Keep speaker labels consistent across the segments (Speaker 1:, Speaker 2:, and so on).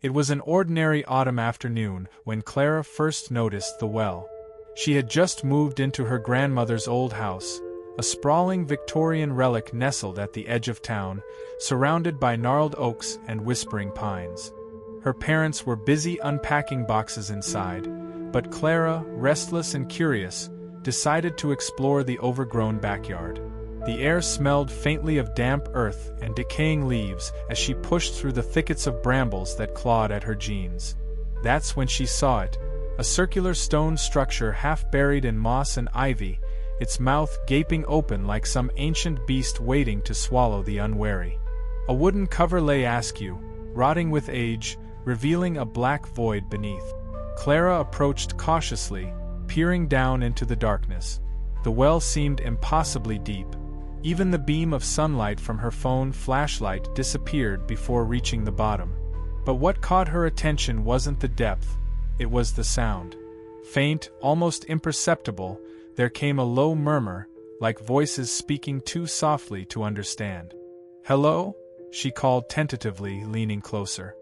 Speaker 1: It was an ordinary autumn afternoon when Clara first noticed the well. She had just moved into her grandmother's old house, a sprawling Victorian relic nestled at the edge of town, surrounded by gnarled oaks and whispering pines. Her parents were busy unpacking boxes inside, but Clara, restless and curious, decided to explore the overgrown backyard. The air smelled faintly of damp earth and decaying leaves as she pushed through the thickets of brambles that clawed at her jeans. That's when she saw it, a circular stone structure half buried in moss and ivy, its mouth gaping open like some ancient beast waiting to swallow the unwary. A wooden cover lay askew, rotting with age, revealing a black void beneath. Clara approached cautiously, peering down into the darkness. The well seemed impossibly deep. Even the beam of sunlight from her phone flashlight disappeared before reaching the bottom. But what caught her attention wasn't the depth, it was the sound. Faint, almost imperceptible, there came a low murmur, like voices speaking too softly to understand. "Hello?" she called tentatively, leaning closer.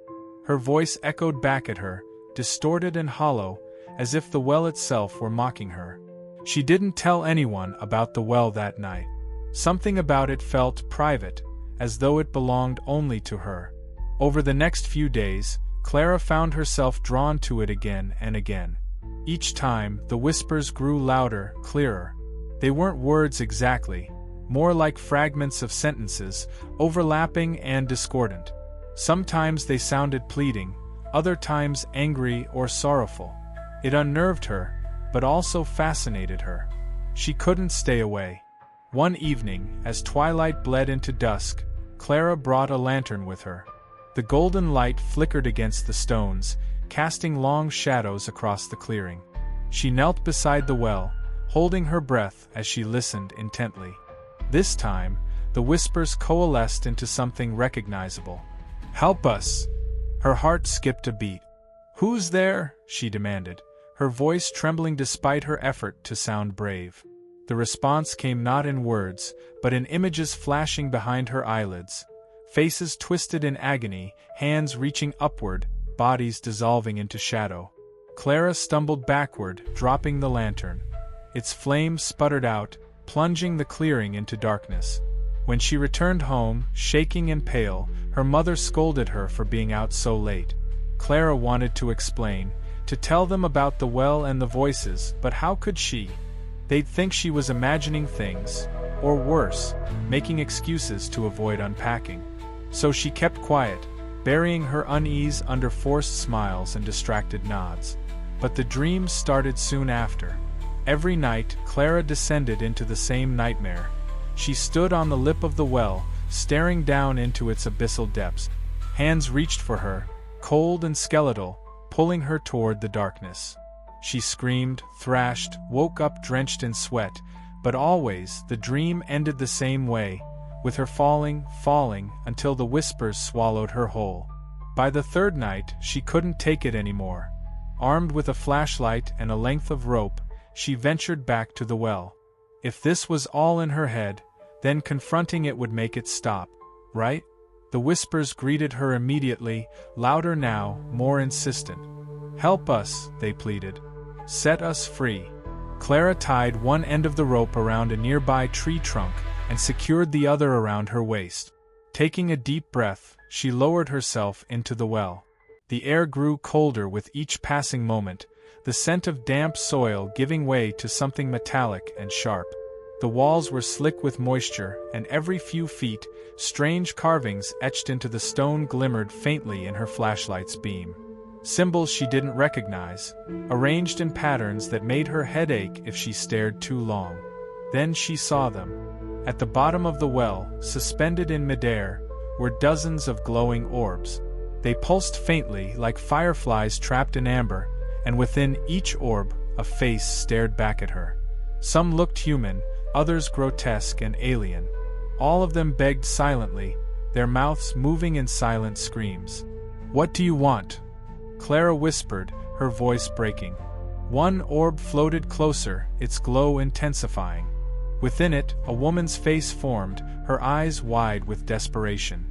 Speaker 1: Her voice echoed back at her, distorted and hollow, as if the well itself were mocking her. She didn't tell anyone about the well that night. Something about it felt private, as though it belonged only to her. Over the next few days, Clara found herself drawn to it again and again. Each time, the whispers grew louder, clearer. They weren't words exactly, more like fragments of sentences, overlapping and discordant. Sometimes they sounded pleading, other times angry or sorrowful. It unnerved her, but also fascinated her. She couldn't stay away. One evening, as twilight bled into dusk, Clara brought a lantern with her. The golden light flickered against the stones, casting long shadows across the clearing. She knelt beside the well, holding her breath as she listened intently. This time, the whispers coalesced into something recognizable. "Help us!" Her heart skipped a beat. "Who's there?" she demanded, her voice trembling despite her effort to sound brave. The response came not in words, but in images flashing behind her eyelids. Faces twisted in agony, hands reaching upward, bodies dissolving into shadow. Clara stumbled backward, dropping the lantern. Its flame sputtered out, plunging the clearing into darkness. When she returned home, shaking and pale, her mother scolded her for being out so late. Clara wanted to explain, to tell them about the well and the voices, but how could she? They'd think she was imagining things, or worse, making excuses to avoid unpacking. So she kept quiet, burying her unease under forced smiles and distracted nods. But the dreams started soon after. Every night, Clara descended into the same nightmare. She stood on the lip of the well, staring down into its abyssal depths. Hands reached for her, cold and skeletal, pulling her toward the darkness. She screamed, thrashed, woke up drenched in sweat, but always the dream ended the same way, with her falling, until the whispers swallowed her whole. By the third night, she couldn't take it anymore. Armed with a flashlight and a length of rope, she ventured back to the well. If this was all in her head, then confronting it would make it stop, right? The whispers greeted her immediately, louder now, more insistent. "Help us," they pleaded. "Set us free." Clara tied one end of the rope around a nearby tree trunk and secured the other around her waist. Taking a deep breath, she lowered herself into the well. The air grew colder with each passing moment, the scent of damp soil giving way to something metallic and sharp. The walls were slick with moisture, and every few feet, strange carvings etched into the stone glimmered faintly in her flashlight's beam. Symbols she didn't recognize, arranged in patterns that made her head ache if she stared too long. Then she saw them. At the bottom of the well, suspended in midair, were dozens of glowing orbs. They pulsed faintly like fireflies trapped in amber, and within each orb, a face stared back at her. Some looked human, others grotesque and alien. All of them begged silently, their mouths moving in silent screams. "What do you want?" Clara whispered, her voice breaking. One orb floated closer, its glow intensifying. Within it, a woman's face formed, her eyes wide with desperation.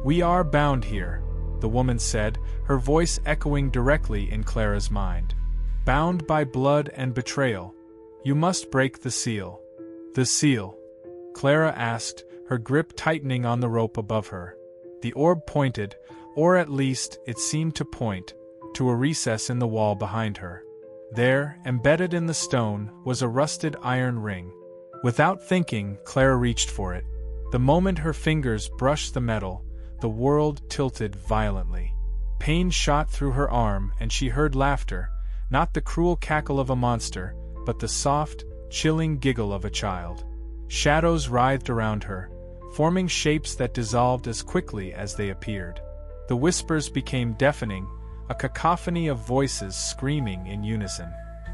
Speaker 1: "We are bound here," the woman said, her voice echoing directly in Clara's mind. "Bound by blood and betrayal. You must break the seal." "The seal?" Clara asked, her grip tightening on the rope above her. The orb pointed, or at least it seemed to point, to a recess in the wall behind her. There, embedded in the stone, was a rusted iron ring. Without thinking, Clara reached for it. The moment her fingers brushed the metal, the world tilted violently. Pain shot through her arm, and she heard laughter, not the cruel cackle of a monster, but the soft, chilling giggle of a child. Shadows writhed around her, forming shapes that dissolved as quickly as they appeared. The whispers became deafening, a cacophony of voices screaming in unison.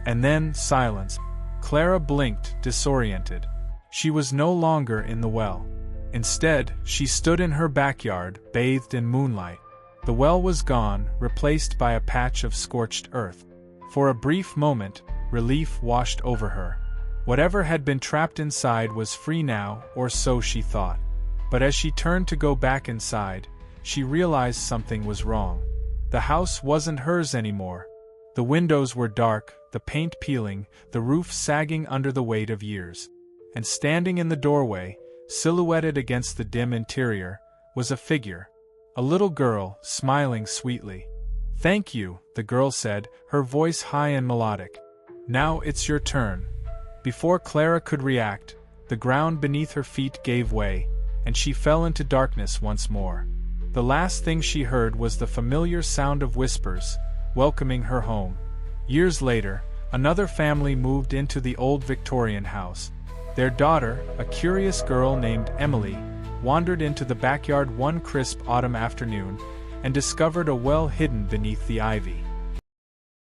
Speaker 1: And then, silence. Clara blinked, disoriented. She was no longer in the well. Instead, she stood in her backyard, bathed in moonlight. The well was gone, replaced by a patch of scorched earth. For a brief moment, relief washed over her. Whatever had been trapped inside was free now, or so she thought. But as she turned to go back inside, she realized something was wrong. The house wasn't hers anymore. The windows were dark, the paint peeling, the roof sagging under the weight of years. And standing in the doorway, silhouetted against the dim interior, was a figure. A little girl, smiling sweetly. "Thank you," the girl said, her voice high and melodic. "Now it's your turn." Before Clara could react, the ground beneath her feet gave way, and she fell into darkness once more. The last thing she heard was the familiar sound of whispers, welcoming her home. Years later, another family moved into the old Victorian house. Their daughter, a curious girl named Emily, wandered into the backyard one crisp autumn afternoon and discovered a well hidden beneath the ivy.